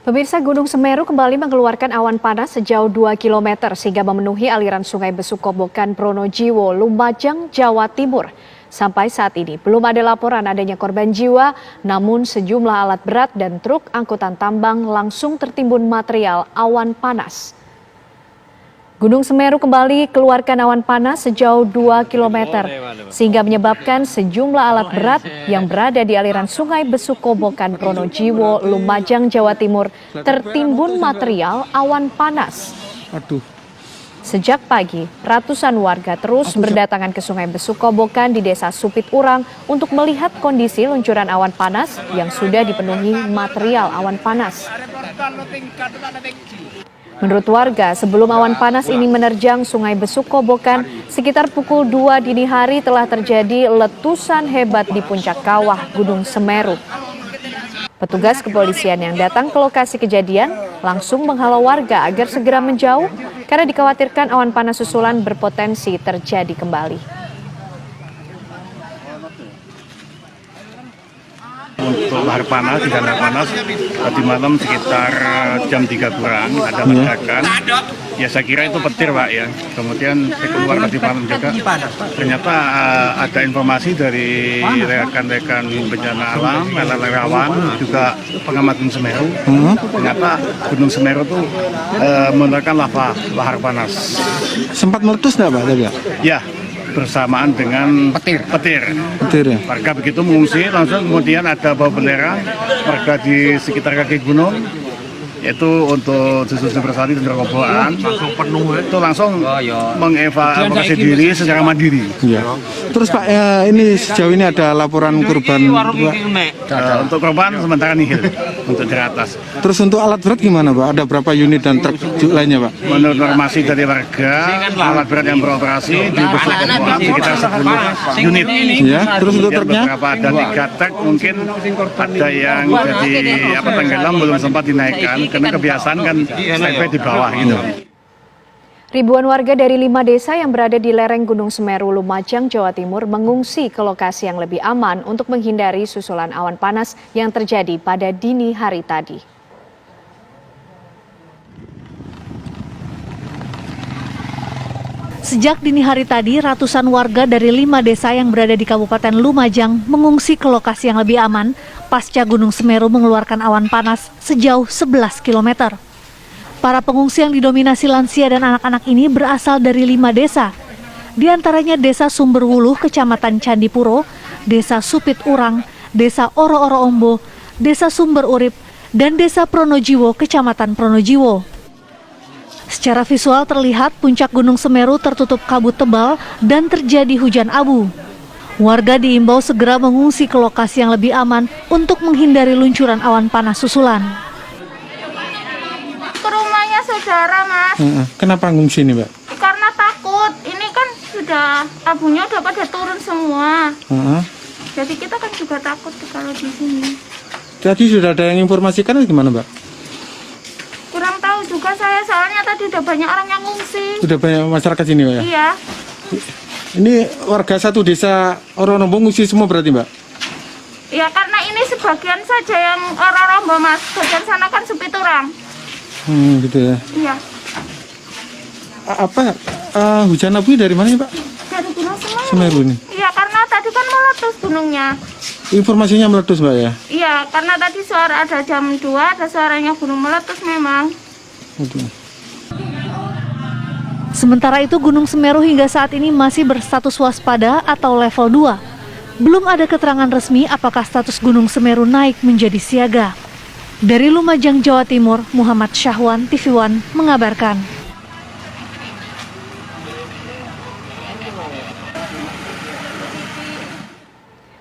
Pemirsa, Gunung Semeru kembali mengeluarkan awan panas sejauh 2 km sehingga memenuhi aliran Sungai Besukobokan Pronojiwo, Lumajang, Jawa Timur. Sampai saat ini belum ada laporan adanya korban jiwa, namun sejumlah alat berat dan truk angkutan tambang langsung tertimbun material awan panas. Gunung Semeru kembali keluarkan awan panas sejauh 2 km sehingga menyebabkan sejumlah alat berat yang berada di aliran Sungai Besukobokan Pronojiwo, Lumajang, Jawa Timur tertimbun material awan panas. Sejak pagi, ratusan warga terus berdatangan ke Sungai Besukobokan di Desa Supit Urang untuk melihat kondisi luncuran awan panas yang sudah dipenuhi material awan panas. Menurut warga, sebelum awan panas ini menerjang Sungai Besukobokan, sekitar pukul 2 dini hari telah terjadi letusan hebat di puncak kawah Gunung Semeru. Petugas kepolisian yang datang ke lokasi kejadian langsung menghalau warga agar segera menjauh karena dikhawatirkan awan panas susulan berpotensi terjadi kembali. Untuk lahar panas, di lahar panas tadi malam sekitar jam 3 kurang ada ledakan. Ya saya kira itu petir Pak ya. Kemudian saya keluar tadi malam juga ternyata ada informasi dari rekan-rekan bencana alam, relawan juga pengamat Gunung Semeru. Ternyata Gunung Semeru itu mengeluarkan lava lahar panas. Sempat meletus nggak Pak tadi? Ya. Bersamaan dengan petir ya. Warga begitu mengungsi, langsung kemudian ada bawa bendera warga di sekitar kaki gunung, itu untuk susu bersani dan robohan langsung penuh itu langsung mengevakuasi diri secara mandiri. Ya. Terus Pak, ini sejauh ini ada laporan korban? Untuk korban sementara nihil untuk di atas. Terus untuk alat berat gimana Pak? Ada berapa unit dan truk lainnya Pak? Menurut informasi dari warga, alat berat yang beroperasi di Besukobokan sekitar 10 unit. Ya. Terus untuk truknya? Beberapa ada 3 truk, mungkin ada yang jadi tenggelam belum sempat dinaikkan. Karena kebiasaan kan sampai di bawah gitu. Ribuan warga dari 5 desa yang berada di lereng Gunung Semeru, Lumajang, Jawa Timur mengungsi ke lokasi yang lebih aman untuk menghindari susulan awan panas yang terjadi pada dini hari tadi. Sejak dini hari tadi, ratusan warga dari 5 desa yang berada di Kabupaten Lumajang mengungsi ke lokasi yang lebih aman pasca Gunung Semeru mengeluarkan awan panas sejauh 11 km. Para pengungsi yang didominasi lansia dan anak-anak ini berasal dari 5 desa. Di antaranya Desa Sumberwuluh, Kecamatan Candipuro, Desa Supit Urang, Desa Oro-Oro Ombo, Desa Sumber Urip, dan Desa Pronojiwo, Kecamatan Pronojiwo. Secara visual terlihat puncak Gunung Semeru tertutup kabut tebal dan terjadi hujan abu. Warga diimbau segera mengungsi ke lokasi yang lebih aman untuk menghindari luncuran awan panas susulan. Ke rumahnya saudara Mas. Kenapa ngungsi nih Mbak? Karena takut, ini kan sudah abunya udah pada turun semua. Jadi kita kan juga takut kalau di sini. Tadi sudah ada yang informasikan atau gimana Mbak? Kurang tahu juga saya, soalnya tadi udah banyak orang yang ngungsi. Sudah banyak masyarakat sini Mbak ya? Iya. Ini warga satu desa Oro-Rombo ngungsi semua berarti Mbak? Ya karena ini sebagian saja yang Oro-Rombo Mas, bagian sana kan Supit Urang. Gitu ya. Iya. Hujan abu dari mana Pak? Dari Gunung Semeru. Semeru ini. Iya, karena tadi kan meletus gunungnya. Informasinya meletus Mbak ya? Iya, karena tadi suara ada jam 2, ada suaranya gunung meletus memang. Sementara itu Gunung Semeru hingga saat ini masih berstatus waspada atau level 2. Belum ada keterangan resmi apakah status Gunung Semeru naik menjadi siaga. Dari Lumajang, Jawa Timur, Muhammad Syahwan, TV One mengabarkan.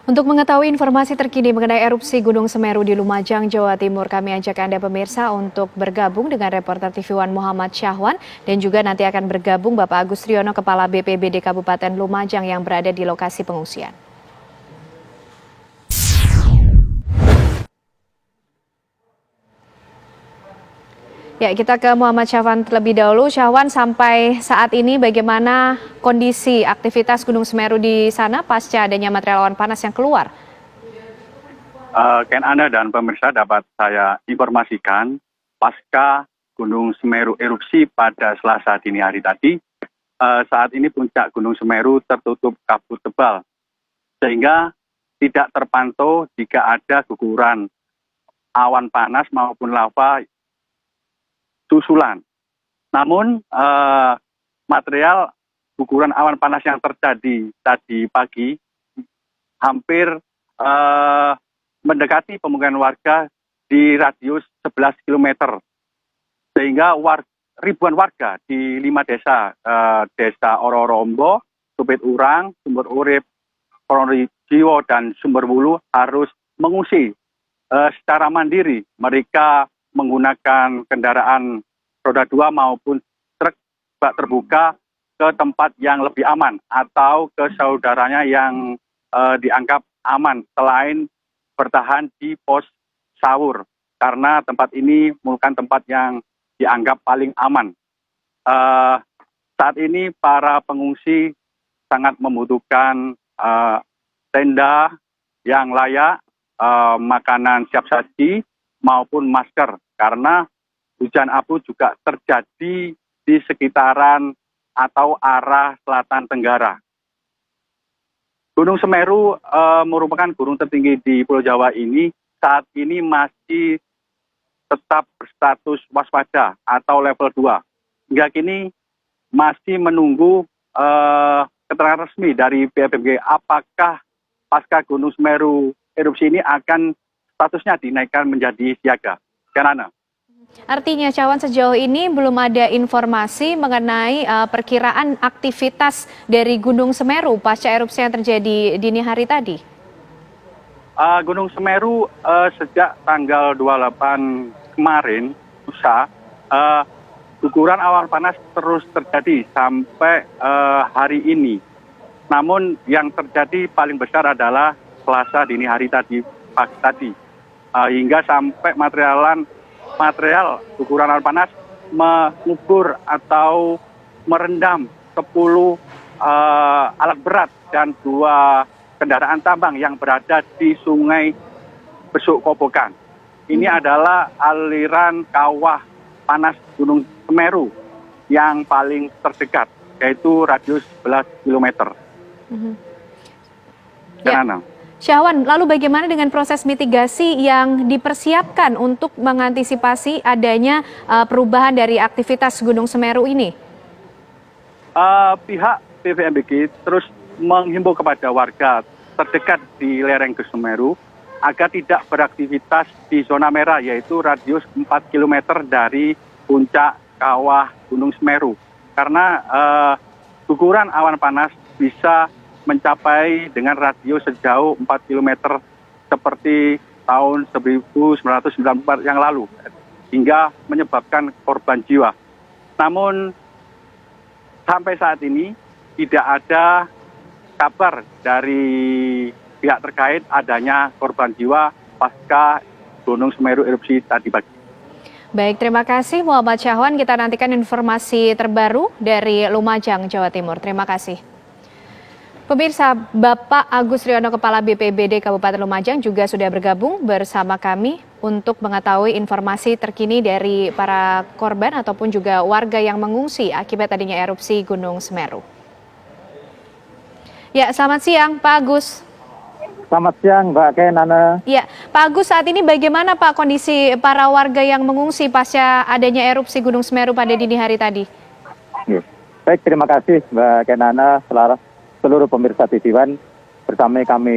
Untuk mengetahui informasi terkini mengenai erupsi Gunung Semeru di Lumajang, Jawa Timur, kami ajak Anda pemirsa untuk bergabung dengan reporter TV One Muhammad Syahwan dan juga nanti akan bergabung Bapak Agus Riono, Kepala BPBD Kabupaten Lumajang yang berada di lokasi pengungsian. Ya, kita ke Muhammad Syahwan terlebih dahulu. Syahwan, sampai saat ini bagaimana kondisi aktivitas Gunung Semeru di sana pasca adanya material awan panas yang keluar? Ken Anda dan pemirsa, dapat saya informasikan pasca Gunung Semeru erupsi pada Selasa dini hari tadi. Saat ini puncak Gunung Semeru tertutup kabut tebal, sehingga tidak terpantau jika ada guguran awan panas maupun lava susulan. Namun material guguran awan panas yang terjadi tadi pagi hampir mendekati pemukiman warga di radius 11 km, sehingga ribuan warga di 5 desa, Desa Ororombo, Tupit Urang, Sumber Urip, Pronojiwo, dan Sumber Wulu harus mengungsi secara mandiri. Mereka menggunakan kendaraan roda 2 maupun truk bak terbuka ke tempat yang lebih aman atau ke saudaranya yang dianggap aman selain bertahan di pos sahur, karena tempat ini merupakan tempat yang dianggap paling aman. Saat ini para pengungsi sangat membutuhkan tenda yang layak, makanan siap saji maupun masker, karena hujan abu juga terjadi di sekitaran atau arah selatan tenggara. Gunung Semeru merupakan gunung tertinggi di Pulau Jawa ini. Saat ini masih tetap berstatus waspada atau level 2. Hingga kini masih menunggu keterangan resmi dari BPBD apakah pasca Gunung Semeru erupsi ini akan statusnya dinaikkan menjadi siaga. Kanana. Artinya Cawan, sejauh ini belum ada informasi mengenai perkiraan aktivitas dari Gunung Semeru pasca erupsi yang terjadi dini hari tadi. Gunung Semeru sejak tanggal 28 kemarin, lusa, guguran awan panas terus terjadi sampai hari ini. Namun yang terjadi paling besar adalah Selasa dini hari tadi, pagi tadi, hingga sampai material guguran awan panas mengubur atau merendam 10 alat berat dan 2 kendaraan tambang yang berada di Sungai Besuk Kobokan. Ini adalah aliran kawah panas Gunung Semeru yang paling terdekat, yaitu radius 11 km. Ya. Syahwan, lalu bagaimana dengan proses mitigasi yang dipersiapkan untuk mengantisipasi adanya perubahan dari aktivitas Gunung Semeru ini? Pihak BVMBG terus menghimbau kepada warga terdekat di lereng Gunung Semeru agar tidak beraktivitas di zona merah, yaitu radius 4 km dari puncak kawah Gunung Semeru. Karena guguran awan panas bisa mencapai dengan radius sejauh 4 km seperti tahun 1994 yang lalu, hingga menyebabkan korban jiwa. Namun sampai saat ini tidak ada kabar dari pihak terkait adanya korban jiwa pasca Gunung Semeru erupsi tadi pagi. Baik, terima kasih Muhammad Syahwan. Kita nantikan informasi terbaru dari Lumajang, Jawa Timur. Terima kasih. Pemirsa, Bapak Agus Riono, Kepala BPBD Kabupaten Lumajang juga sudah bergabung bersama kami untuk mengetahui informasi terkini dari para korban ataupun juga warga yang mengungsi akibat adanya erupsi Gunung Semeru. Ya, selamat siang Pak Agus. Selamat siang Mbak Kenana. Ya, Pak Agus, saat ini bagaimana Pak kondisi para warga yang mengungsi pasca adanya erupsi Gunung Semeru pada dini hari tadi? Baik, terima kasih Mbak Kenana, seluruh pemirsa TV One. Bersama kami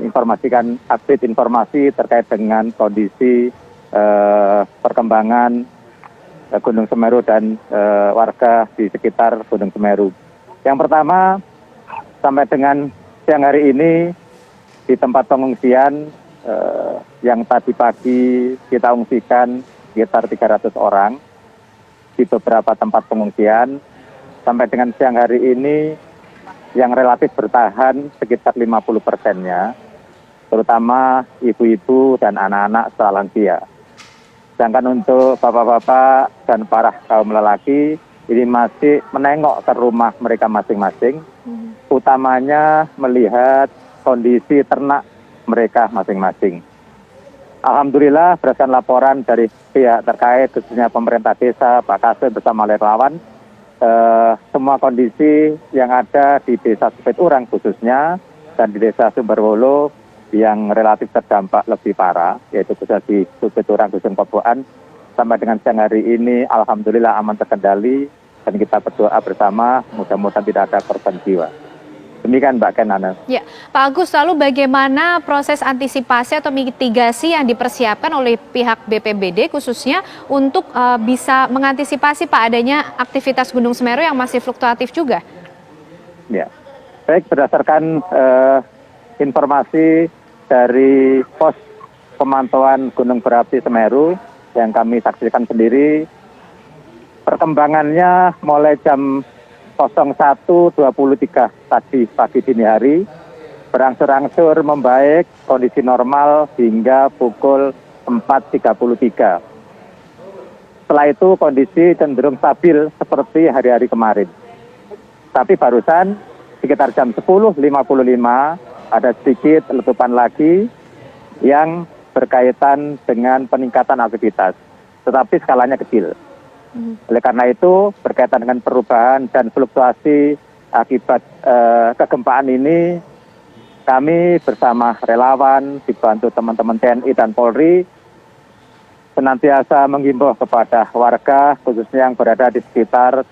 informasikan update informasi terkait dengan kondisi perkembangan Gunung Semeru dan warga di sekitar Gunung Semeru. Yang pertama, sampai dengan siang hari ini di tempat pengungsian yang tadi pagi kita ungsikan sekitar 300 orang di beberapa tempat pengungsian. Sampai dengan siang hari ini yang relatif bertahan sekitar 50%-nya, terutama ibu-ibu dan anak-anak serta lansia. Sedangkan untuk bapak-bapak dan para kaum lelaki ini masih menengok ke rumah mereka masing-masing, utamanya melihat kondisi ternak mereka masing-masing. Alhamdulillah berdasarkan laporan dari pihak terkait, khususnya pemerintah desa, Pak Kasih bersama relawan, semua kondisi yang ada di desa Supit Urang khususnya dan di desa Sumberwolo yang relatif terdampak lebih parah, yaitu khususnya di Supit Urang, Dusun Koboan, sampai dengan siang hari ini alhamdulillah aman terkendali dan kita berdoa bersama mudah-mudahan tidak ada korban jiwa. Demikian Mbak Ken. Ya, Pak Agus, lalu bagaimana proses antisipasi atau mitigasi yang dipersiapkan oleh pihak BPBD khususnya untuk bisa mengantisipasi Pak adanya aktivitas Gunung Semeru yang masih fluktuatif juga? Ya, baik, berdasarkan informasi dari pos pemantauan Gunung Berapi Semeru yang kami saksikan sendiri, perkembangannya mulai jam 01.23 tadi pagi dini hari berangsur-angsur membaik, kondisi normal hingga pukul 4.33. Setelah itu kondisi cenderung stabil seperti hari-hari kemarin. Tapi barusan sekitar jam 10.55 ada sedikit letupan lagi yang berkaitan dengan peningkatan aktivitas, tetapi skalanya kecil. Oleh karena itu, berkaitan dengan perubahan dan fluktuasi akibat kegempaan ini, kami bersama relawan, dibantu teman-teman TNI dan Polri, senantiasa menghimbau kepada warga, khususnya yang berada di sekitar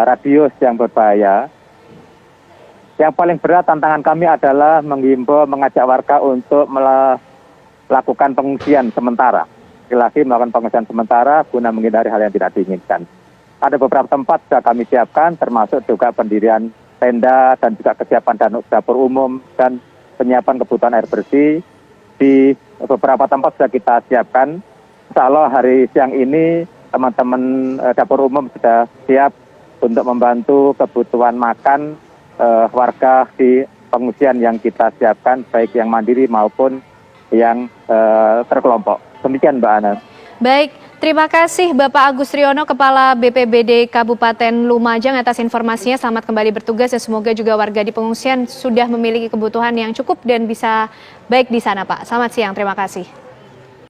radius yang berbahaya. Yang paling berat tantangan kami adalah menghimbau, mengajak warga untuk melakukan pengungsian sementara. Lagi melakukan pengungsian sementara guna menghindari hal yang tidak diinginkan. Ada beberapa tempat sudah kami siapkan, termasuk juga pendirian tenda dan juga kesiapan dapur umum dan penyiapan kebutuhan air bersih. Di beberapa tempat sudah kita siapkan. Insya Allah hari siang ini teman-teman dapur umum sudah siap untuk membantu kebutuhan makan warga di pengungsian yang kita siapkan, baik yang mandiri maupun yang terkelompok. Demikian Mbak Ana. Baik, terima kasih Bapak Agus Riono, Kepala BPBD Kabupaten Lumajang atas informasinya. Selamat kembali bertugas dan semoga juga warga di pengungsian sudah memiliki kebutuhan yang cukup dan bisa baik di sana Pak. Selamat siang, terima kasih.